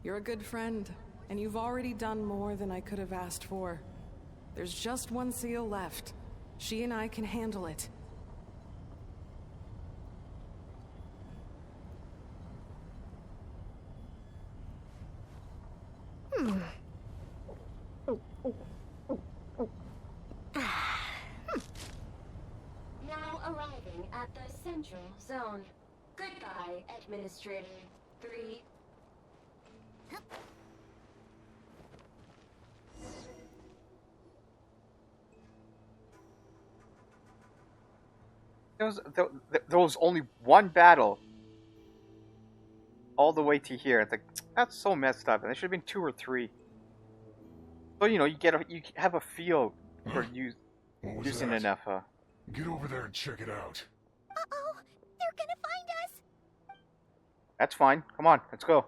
You're a good friend, and you've already done more than I could have asked for. There's just one seal left. She and I can handle it. Now arriving at the Central Zone. Goodbye, Administrator 3. There was only one battle all the way to here. It's like, that's so messed up. And there should have been 2 or 3. So you have a feel for using that? enough. Get over there and check it out. Uh-oh, they're gonna find us. That's fine. Come on, let's go.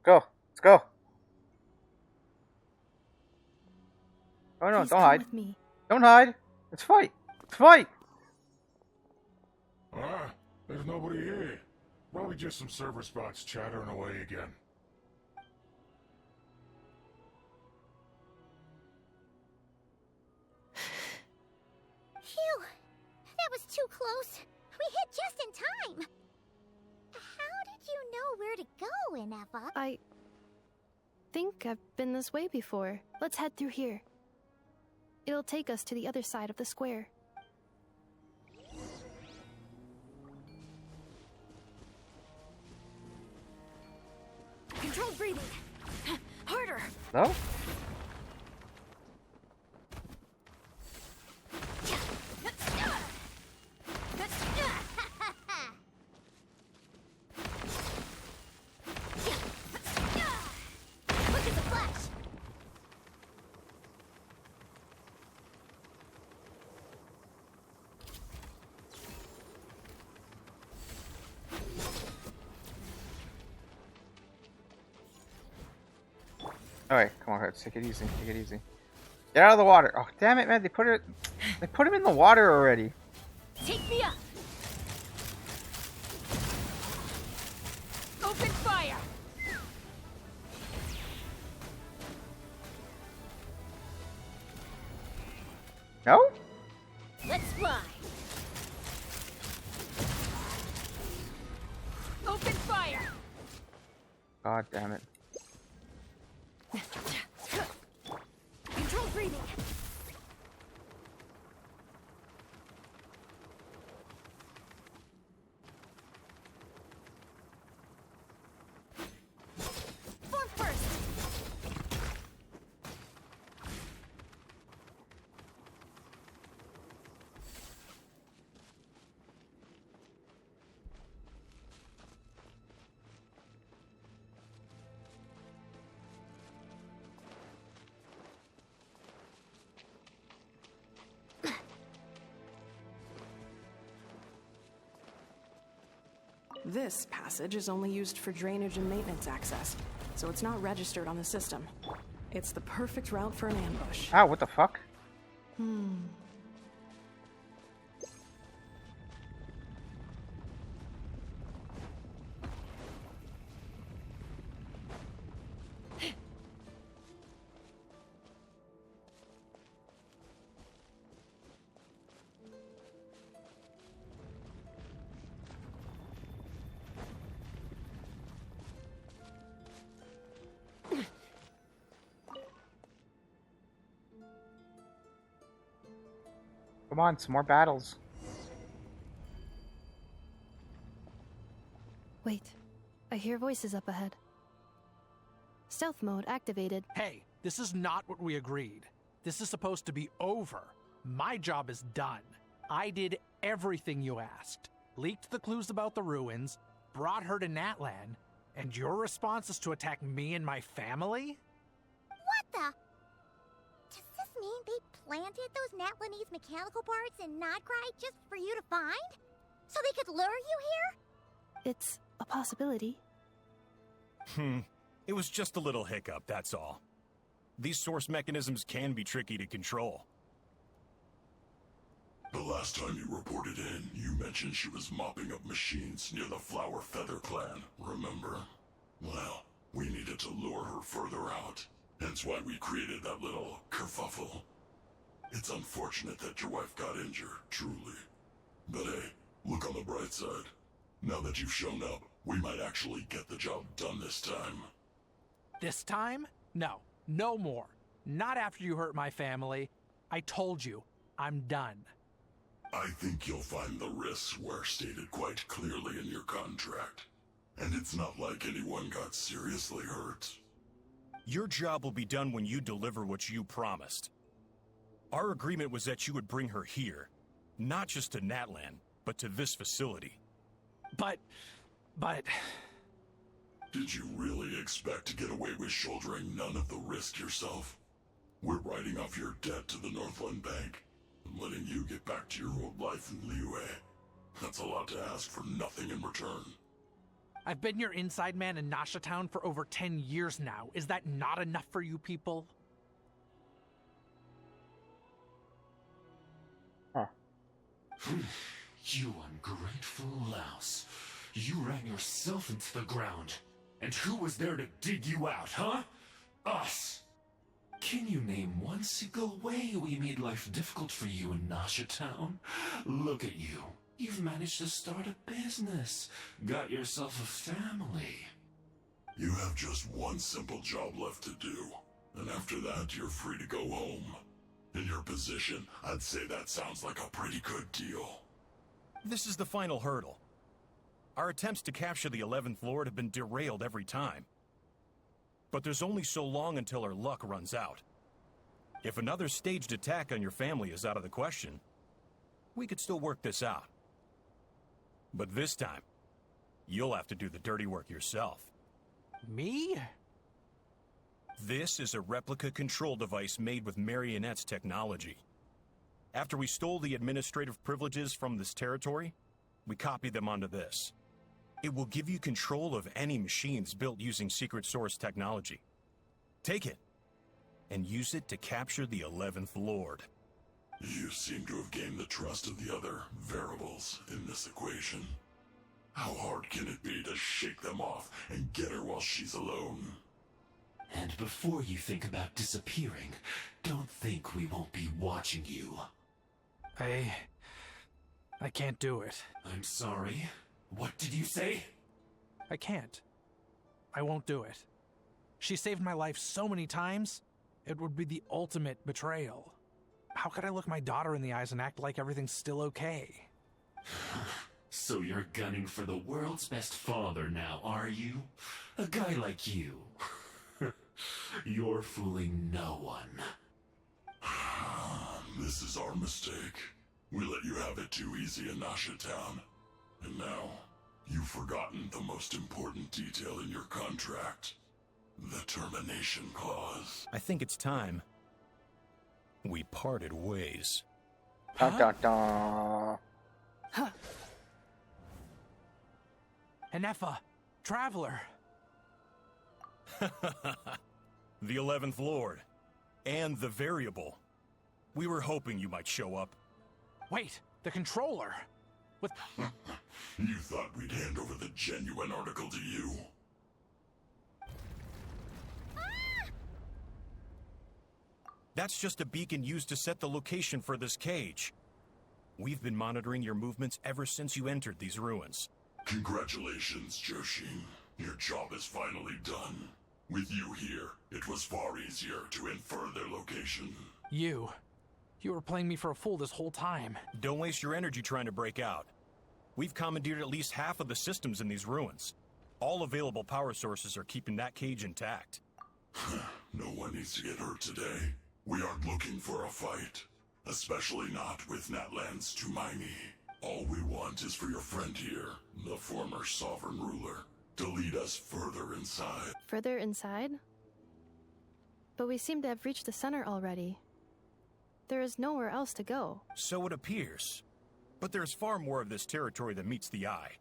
Let's go. Oh no, Please don't come hide. with me. Don't hide. Let's fight. Let's fight. Ah, there's nobody here. Probably just some server spots chattering away again. Phew, that was too close. We hit just in time. How did you know where to go, Ineva? I think I've been this way before. Let's head through here. It'll take us to the other side of the square. Controlled breathing. Harder. No? Look at the flash. Alright, come on, Hertz. Take it easy. Take it easy. Get out of the water. Oh, damn it, man. They put him in the water already. Take me up. Open fire. No? Let's fly. Open fire. God damn it. Controlled breathing. Form first. This passage is only used for drainage and maintenance access, so it's not registered on the system. It's the perfect route for an ambush. Ah, what the fuck? Come on, some more battles. Wait, I hear voices up ahead. Stealth mode activated. Hey, this is not what we agreed. This is supposed to be over. My job is done. I did everything you asked. Leaked the clues about the ruins, brought her to Natlan, and your response is to attack me and my family? What the? Does this mean they planted those Natlanese mechanical parts in Nodgrai just for you to find? So they could lure you here? It's a possibility. It was just a little hiccup, that's all. These source mechanisms can be tricky to control. The last time you reported in, you mentioned she was mopping up machines near the Flower Feather clan, remember? Well, we need wanted to lure her further out. Hence why we created that little kerfuffle. It's unfortunate that your wife got injured, truly. But hey, look on the bright side. Now that you've shown up, we might actually get the job done this time. This time? No. No more. Not after you hurt my family. I told you, I'm done. I think you'll find the risks were stated quite clearly in your contract. And it's not like anyone got seriously hurt. Your job will be done when you deliver what you promised. Our agreement was that you would bring her here, not just to Natlan, but to this facility. But... Did you really expect to get away with shouldering none of the risk yourself? We're writing off your debt to the Northland Bank and letting you get back to your old life in Liyue. That's a lot to ask for nothing in return. I've been your inside man in Nasha Town for over 10 years now. Is that not enough for you people? Huh. You ungrateful louse. You ran yourself into the ground. And who was there to dig you out, huh? Us! Can you name one single way we made life difficult for you in Nasha Town? Look at you. You've managed to start a business. Got yourself a family. You have just one simple job left to do. And after that, you're free to go home. In your position, I'd say that sounds like a pretty good deal. This is the final hurdle. Our attempts to capture the 11th Lord have been derailed every time. But there's only so long until our luck runs out. If another staged attack on your family is out of the question, we could still work this out. But this time, you'll have to do the dirty work yourself. Me? This is a replica control device made with Marionette's technology. After we stole the administrative privileges from this territory, we copied them onto this. It will give you control of any machines built using secret source technology. Take it, and use it to capture the 11th Lord. You seem to have gained the trust of the other variables in this equation. How hard can it be to shake them off and get her while she's alone? And before you think about disappearing, don't think we won't be watching you. I can't do it. I'm sorry. What did you say? I can't. I won't do it. She saved my life so many times, it would be the ultimate betrayal. How could I look my daughter in the eyes and act like everything's still okay? So you're gunning for the world's best father now, are you? A guy like you. You're fooling no one. This is our mistake. We let you have it too easy in Nasha Town. And now, you've forgotten the most important detail in your contract. The termination clause. I think it's time we parted ways. Dun, dun, dun. Enefa, Traveler. The 11th Lord. And the Variable. We were hoping you might show up. Wait, the controller. With... You thought we'd hand over the genuine article to you? That's just a beacon used to set the location for this cage. We've been monitoring your movements ever since you entered these ruins. Congratulations, Joshin. Your job is finally done. With you here, it was far easier to infer their location. You were playing me for a fool this whole time. Don't waste your energy trying to break out. We've commandeered at least half of the systems in these ruins. All available power sources are keeping that cage intact. No one needs to get hurt today. We aren't looking for a fight. Especially not with Natlan's Tumaini. All we want is for your friend here, the former sovereign ruler, to lead us further inside. Further inside? But we seem to have reached the center already. There is nowhere else to go. So it appears. But there's far more of this territory than meets the eye.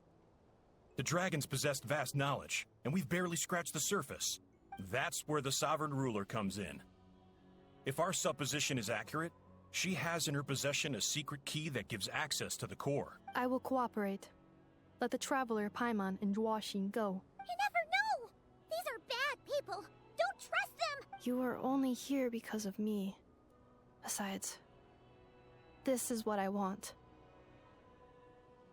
The dragons possessed vast knowledge, and we've barely scratched the surface. That's where the sovereign ruler comes in. If our supposition is accurate, she has in her possession a secret key that gives access to the core. I will cooperate. Let the Traveler, Paimon, and Dwashin go. You never know! These are bad people, You are only here because of me. Besides, this is what I want.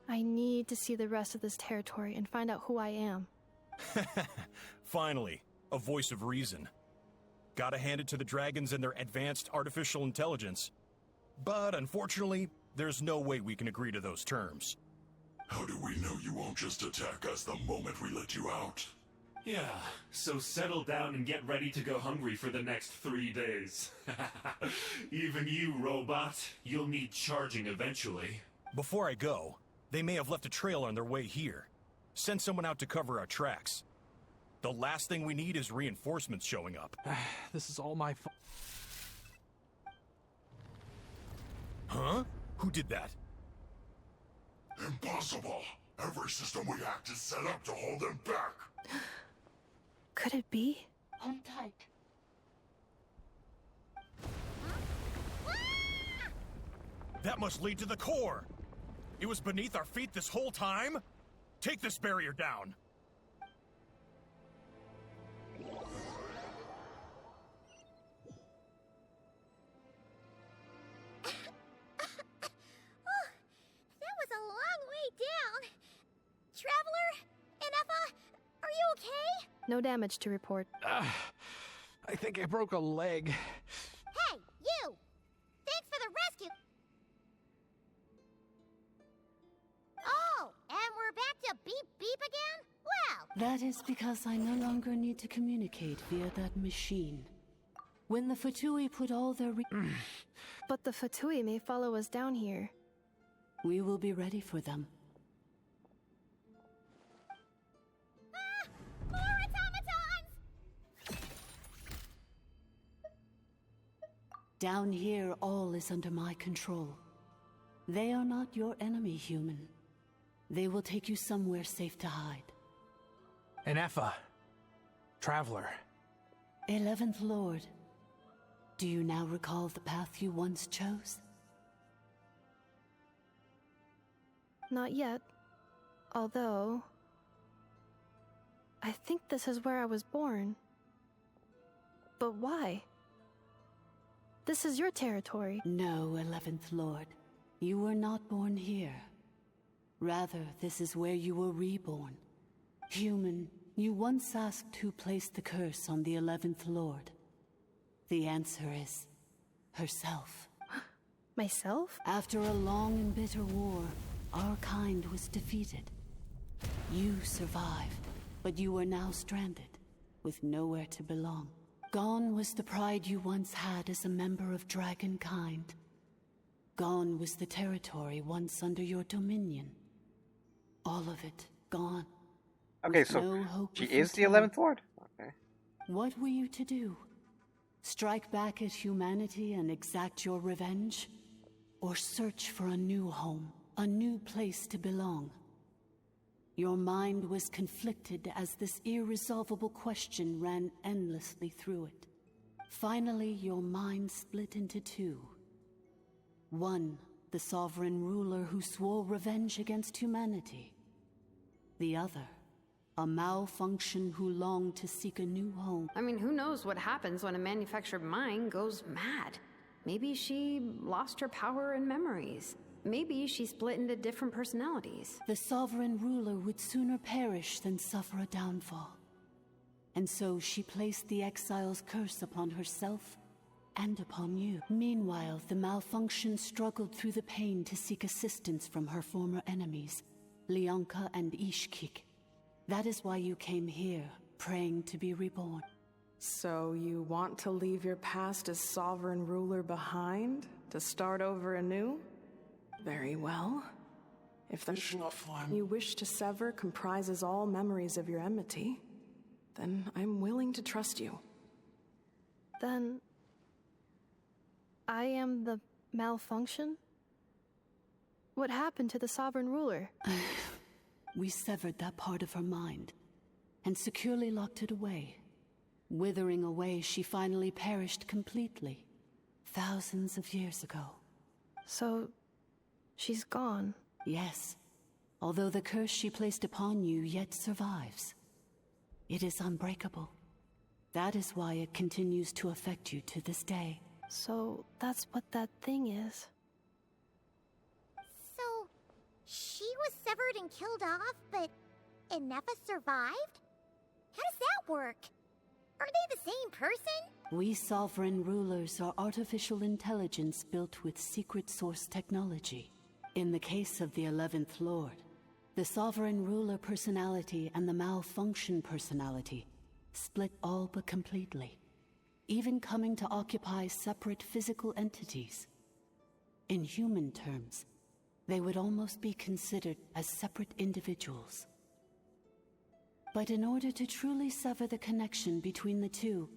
I need to see the rest of this territory and find out who I am. Finally, a voice of reason. Gotta hand it to the dragons and their advanced artificial intelligence. But unfortunately, there's no way we can agree to those terms. How do we know you won't just attack us the moment we let you out? Yeah, so settle down and get ready to go hungry for the next 3 days. Even you, robot, you'll need charging eventually. Before I go, they may have left a trail on their way here. Send someone out to cover our tracks. The last thing we need is reinforcements showing up. This is all my fault. Huh? Who did that? Impossible! Every system we hacked is set up to hold them back! Could it be? Hold tight. That must lead to the core! It was beneath our feet this whole time? Take this barrier down! That was a long way down. Traveler? Inefa? Are you okay? No damage to report. I think I broke a leg. Hey, you! Thanks for the rescue! Oh, and we're back to beep beep again? Well, That is because I no longer need to communicate via that machine. When the Fatui put all their But the Fatui may follow us down here. we will be ready for them. more automatons! Down here, all is under my control. They are not your enemy, human. They will take you somewhere safe to hide. Inefa. Traveler. 11th Lord, do you now recall the path you once chose? Not yet. Although... I think this is where I was born. But why? This is your territory. No, 11th Lord. You were not born here. Rather, this is where you were reborn. Human, you once asked who placed the curse on the 11th Lord. The answer is... herself. Myself? After a long and bitter war, our kind was defeated. You survived, but you are now stranded, with nowhere to belong. Gone was the pride you once had as a member of Dragonkind. Gone was the territory once under your dominion. All of it gone. Okay, With so no hope she of is the return. 11th Lord? Okay. What were you to do? Strike back at humanity and exact your revenge? Or search for a new home, a new place to belong? Your mind was conflicted as this irresolvable question ran endlessly through it. Finally, your mind split into two. One, the sovereign ruler who swore revenge against humanity. The other, a malfunction who longed to seek a new home. I mean, who knows what happens when a manufactured mind goes mad? Maybe she lost her power and memories. Maybe she split into different personalities. The sovereign ruler would sooner perish than suffer a downfall. And so she placed the exile's curse upon herself and upon you. Meanwhile, the malfunction struggled through the pain to seek assistance from her former enemies, Leonka and Ishkik. That is why you came here, praying to be reborn. So you want to leave your past as sovereign ruler behind, to start over anew? Very well. If the you wish to sever comprises all memories of your enmity, then I'm willing to trust you. Then... I am the malfunction? What happened to the sovereign ruler? We severed that part of her mind, and securely locked it away. Withering away, she finally perished completely, thousands of years ago. So... she's gone. Yes, although the curse she placed upon you yet survives. It is unbreakable. That is why it continues to affect you to this day. So that's what that thing is. So, she was severed and killed off, but Inefa survived? How does that work? Are they the same person? We sovereign rulers are artificial intelligence built with secret source technology. In the case of the 11th Lord, the sovereign ruler personality and the malfunction personality split all but completely, even coming to occupy separate physical entities. In human terms, they would almost be considered as separate individuals. But in order to truly sever the connection between the two,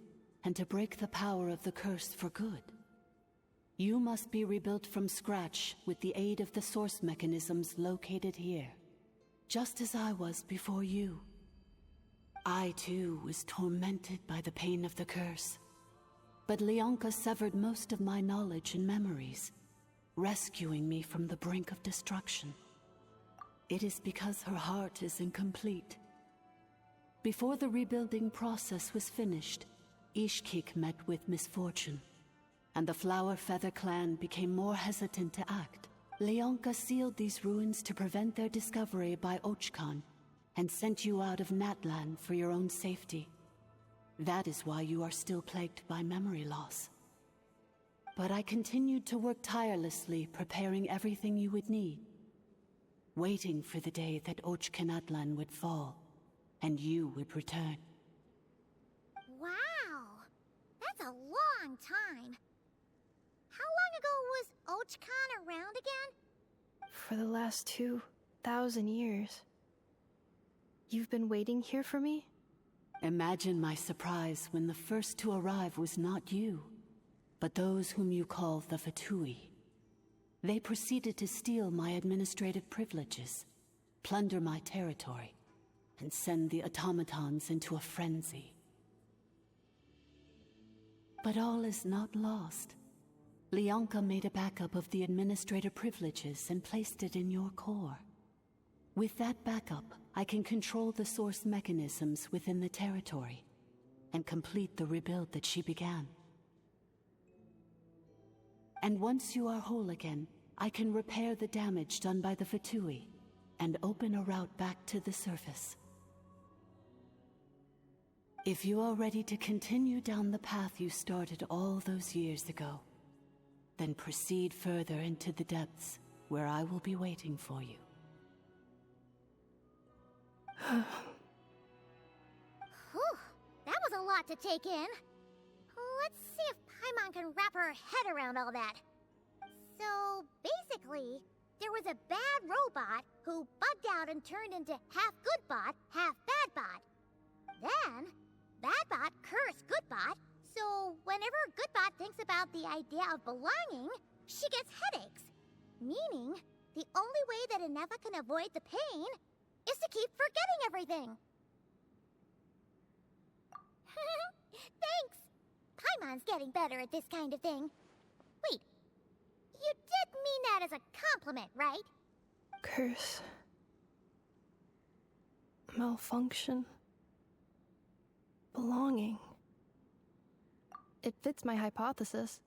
and to break the power of the curse for good, you must be rebuilt from scratch with the aid of the source mechanisms located here, just as I was before you. I too was tormented by the pain of the curse, but Leonka severed most of my knowledge and memories, rescuing me from the brink of destruction. It is because her heart is incomplete. Before the rebuilding process was finished, Ishkik met with misfortune, and the Flower Feather clan became more hesitant to act. Leonka sealed these ruins to prevent their discovery by Ochkan, and sent you out of Natlan for your own safety. That is why you are still plagued by memory loss. But I continued to work tirelessly, preparing everything you would need, waiting for the day that Ochkanatlan would fall, and you would return. Wow! That's a long time. How long ago was Ochkan around again? For the last 2,000 years. You've been waiting here for me? Imagine my surprise when the first to arrive was not you, but those whom you call the Fatui. They proceeded to steal my administrative privileges, plunder my territory, and send the automatons into a frenzy. But all is not lost. Leonka made a backup of the administrator privileges and placed it in your core. With that backup, I can control the source mechanisms within the territory and complete the rebuild that she began. And once you are whole again, I can repair the damage done by the Fatui and open a route back to the surface. If you are ready to continue down the path you started all those years ago, then proceed further into the depths where I will be waiting for you. Whew, that was a lot to take in. Let's see if Paimon can wrap her head around all that. So, basically, there was a bad robot who bugged out and turned into half good bot, half bad bot. Then, bad bot cursed good bot, so whenever good bot thinks about the idea of belonging, she gets headaches. Meaning, the only way that Inefa can avoid the pain is to keep forgetting everything. Thanks. Paimon's getting better at this kind of thing. Wait, you did mean that as a compliment, right? Curse. Malfunction. Belonging. It fits my hypothesis,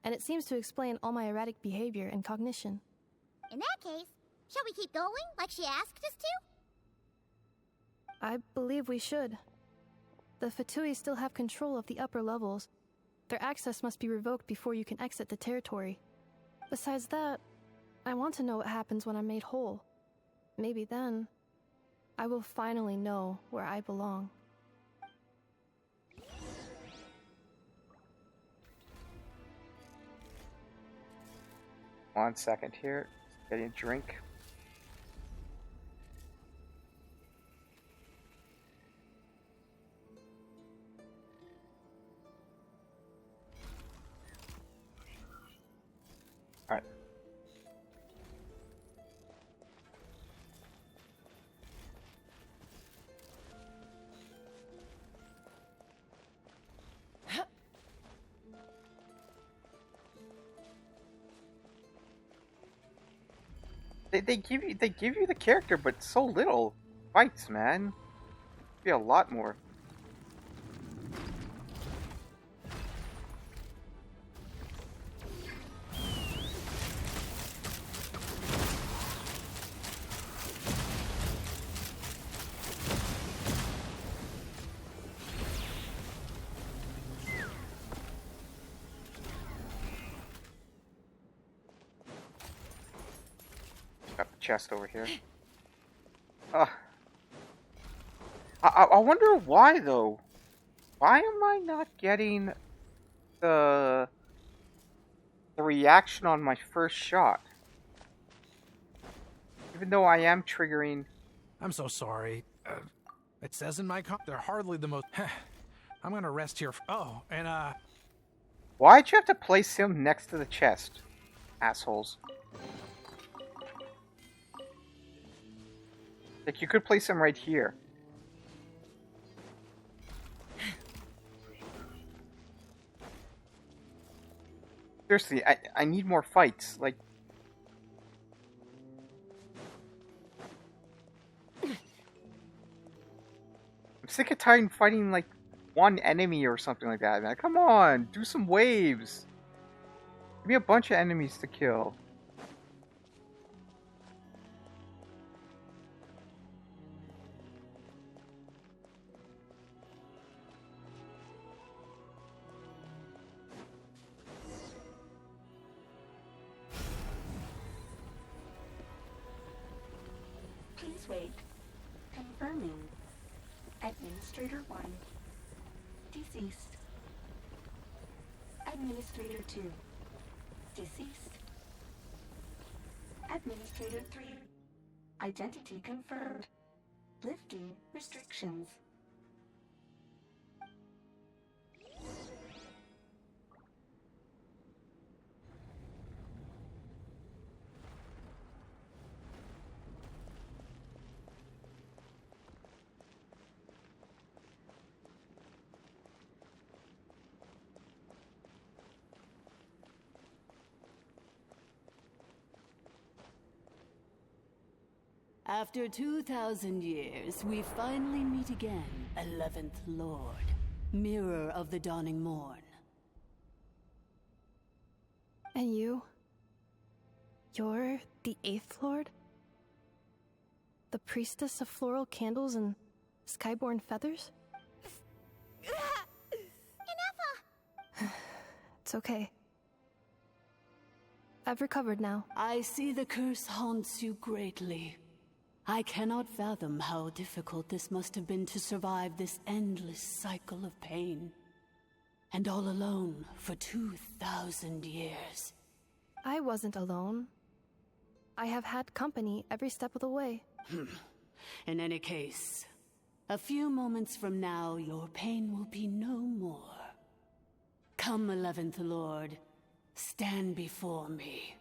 and it seems to explain all my erratic behavior and cognition. In that case, shall we keep going like she asked us to? I believe we should. The Fatui still have control of the upper levels. Their access must be revoked before you can exit the territory. Besides that, I want to know what happens when I'm made whole. Maybe then, I will finally know where I belong. One second here. Getting a drink. Alright. They give you the character, but so little fights, man. Be a lot more. chest over here. I wonder why, though. Why am I not getting the reaction on my first shot? Even though I am triggering... I'm so sorry. It says in my they're hardly the most... I'm gonna rest here. Oh, and Why'd you have to place him next to the chest? Assholes. Like, you could place him right here. Seriously, I need more fights. Like... I'm sick of tired of fighting, like, one enemy or something like that, man. Come on, do some waves. Give me a bunch of enemies to kill. Please wait. Confirming. Administrator 1. Deceased. Administrator 2. Deceased. Administrator 3. Identity confirmed. Lifting restrictions. After 2,000 years, we finally meet again, 11th Lord, Mirror of the Dawning Morn. And you? You're the 8th Lord? The priestess of floral candles and skyborn feathers? Inefa! It's okay. I've recovered now. I see the curse haunts you greatly. I cannot fathom how difficult this must have been to survive this endless cycle of pain. And all alone for 2,000 years. I wasn't alone. I have had company every step of the way. In any case, a few moments from now, your pain will be no more. Come, 11th Lord, stand before me,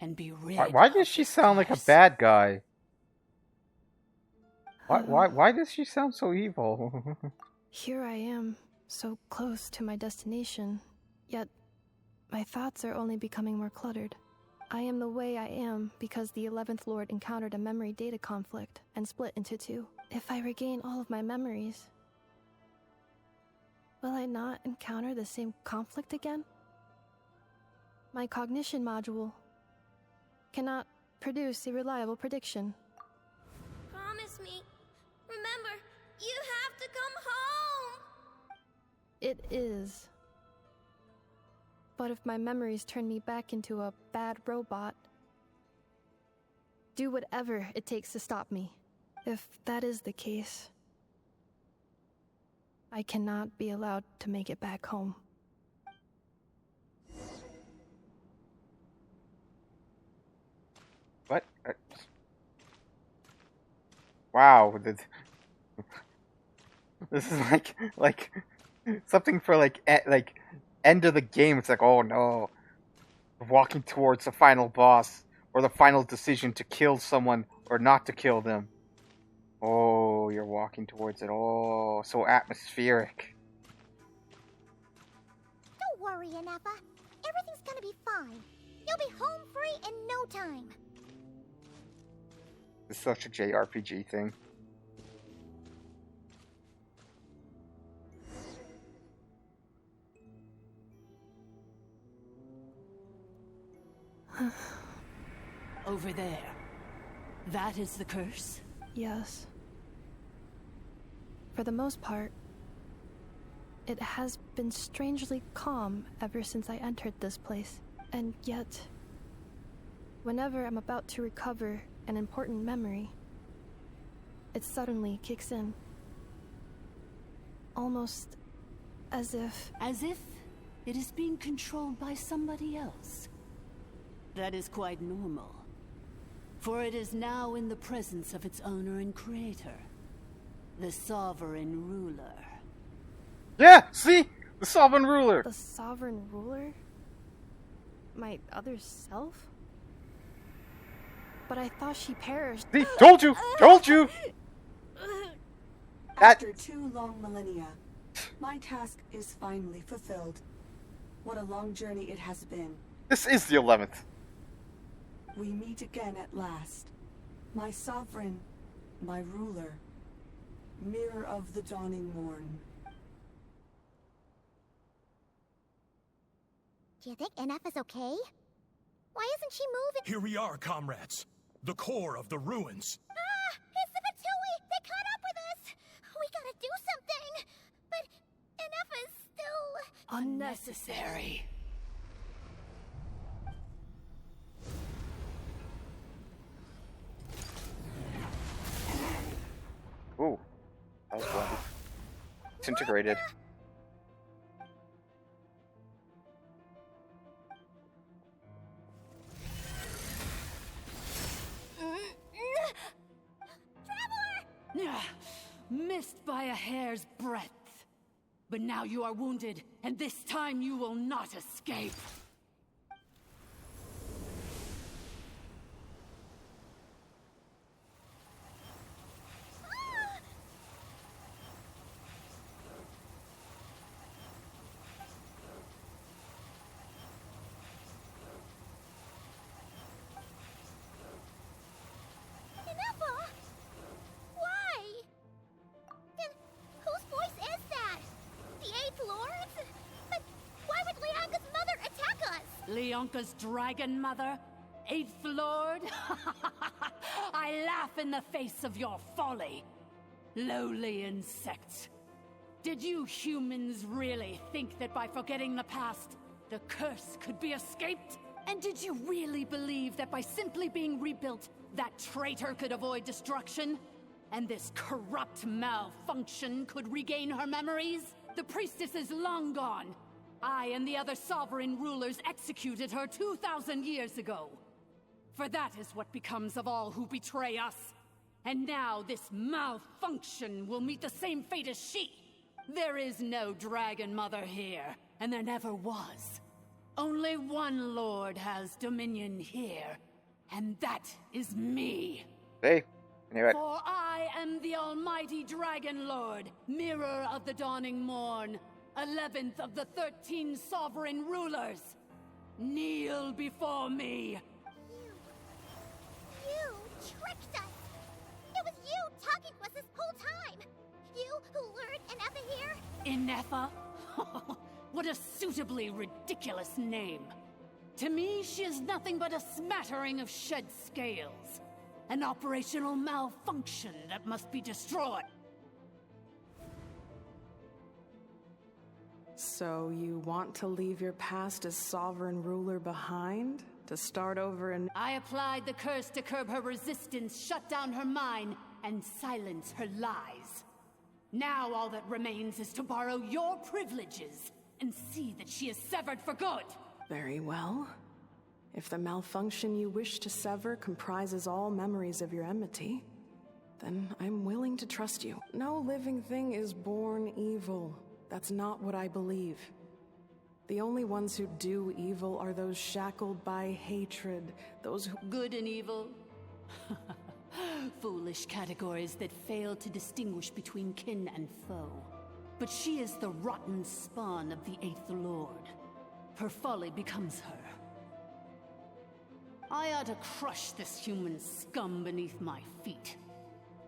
and be rid. Why does she sound like a bad guy? Why does she sound so evil? Here I am, so close to my destination, yet my thoughts are only becoming more cluttered. I am the way I am because the 11th Lord encountered a memory data conflict and split into two. If I regain all of my memories, will I not encounter the same conflict again? My cognition module cannot produce a reliable prediction. Promise me. Remember, you have to come home! It is. But if my memories turn me back into a bad robot, do whatever it takes to stop me. If that is the case, I cannot be allowed to make it back home. What? Wow. This is like something for like end of the game. It's like, oh no, we're walking towards the final boss or the final decision to kill someone or not to kill them. Oh, you're walking towards it. Oh, so atmospheric. Don't worry, Inefa. Everything's gonna be fine. You'll be home free in no time. It's such a JRPG thing. Over there. That is the curse? Yes. For the most part, it has been strangely calm ever since I entered this place. And yet, whenever I'm about to recover an important memory. It suddenly kicks in. Almost as if... As if it is being controlled by somebody else. That is quite normal. For it is now in the presence of its owner and creator, the Sovereign Ruler. Yeah, see? The Sovereign Ruler! The Sovereign Ruler? My other self? But I thought she perished. See? Told you! Told you! After 2 long millennia, my task is finally fulfilled. What a long journey it has been. This is the 11th. We meet again at last. My sovereign, my ruler, mirror of the dawning morn. Do you think NF is okay? Why isn't she moving? Here we are, comrades. The core of the ruins. Ah! It's the Fatui! They caught up with us! We gotta do something! But NF is still... Unnecessary. Ooh. That was bloody. Disintegrated. Missed by a hair's breadth. But now you are wounded, and this time you will not escape. Leonka's dragon mother? 8th Lord? I laugh in the face of your folly. Lowly insects. Did you humans really think that by forgetting the past, the curse could be escaped? And did you really believe that by simply being rebuilt, that traitor could avoid destruction? And this corrupt malfunction could regain her memories? The priestess is long gone. I and the other sovereign rulers executed her 2,000 years ago. For that is what becomes of all who betray us. And now this malfunction will meet the same fate as she. There is no Dragon Mother here, and there never was. Only one Lord has dominion here, and that is me. Hey, anyway. For I am the almighty Dragon Lord, mirror of the dawning morn, 11th of the 13 sovereign rulers. Kneel before me. You tricked us. It was you talking to us this whole time. You who lured Inefa here. Inefa? What a suitably ridiculous name. To me, she is nothing but a smattering of shed scales. An operational malfunction that must be destroyed. So you want to leave your past as sovereign ruler behind? To start over and... I applied the curse to curb her resistance, shut down her mind, and silence her lies. Now all that remains is to borrow your privileges and see that she is severed for good. Very well. If the malfunction you wish to sever comprises all memories of your enmity, then I'm willing to trust you. No living thing is born evil. That's not what I believe. The only ones who do evil are those shackled by hatred, those who... Good and evil? Foolish categories that fail to distinguish between kin and foe. But she is the rotten spawn of the 8th Lord. Her folly becomes her. I ought to crush this human scum beneath my feet.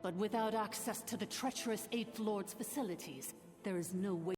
But without access to the treacherous 8th Lord's facilities, there is no way